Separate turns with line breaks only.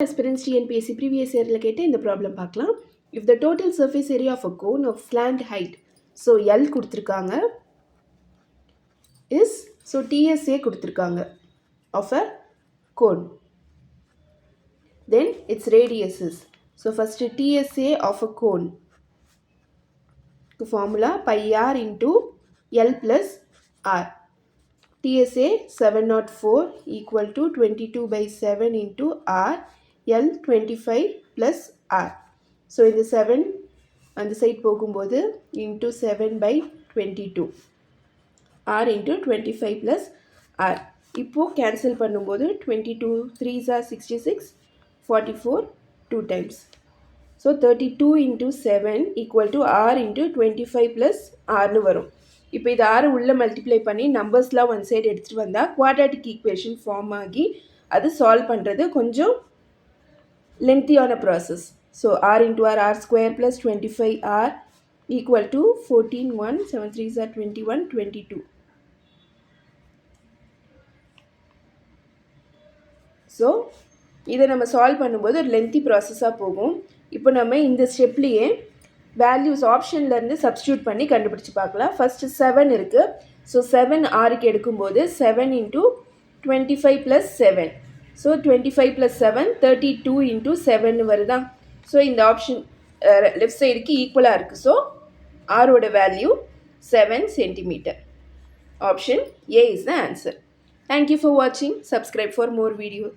Aspirants TNPSC previous year கேட்ட இந்த problem பார்க்கலாம். If the total surface area of a cone of slant height, so L கொடுத்திருக்காங்க, is so TSA கொடுத்திருக்காங்க of a cone. Then its radius is, so first TSA of a cone. The formula pi r into L plus r. TSA 704 equal to 22 by 7 into r, L 25 plus r. So இந்த 7 அந்த side போகும்போது into 7 by 22 r into 25 plus r. இப்போ cancel பண்ணும்போது 22 3s are 66, 44 2 times. So 32 into 7 equal to r into 25 plus r னு வரும். இப்போ இது r உள்ள மல்டிப்ளை பண்ணி நம்பர்ஸ்லாம் ஒன் சைடு எடுத்துகிட்டு வந்தால் குவாட்ராட்டிக் ஈக்குவேஷன் ஃபார்ம் ஆகி அது சால்வ் பண்ணுறது கொஞ்சம் lengthyயான process. So r into r square plus 25r equal to 14 1 7 3s are 21 22. So இதை நம்ம சால்வ் பண்ணும்போது ஒரு லென்த்தி ப்ராசஸாக போகும். இப்போ நம்ம இந்த ஸ்டெப்லேயே வேல்யூஸ் ஆப்ஷன்லேருந்து சப்ஸ்டியூட் பண்ணி கண்டுபிடிச்சி பார்க்கலாம். ஃபஸ்ட்டு 7 இருக்குது. ஸோ 7 ஆருக்கு எடுக்கும்போது 7 into 25 plus 7. So 25 plus 7 32 into 7 வருதா. ஸோ இந்த ஆப்ஷன் லெஃப்ட் சைடுக்கு ஈக்குவலாக இருக்குது. ஸோ ஆரோட value 7 centimeter. Option A is the answer. Thank you for watching. Subscribe for more videos.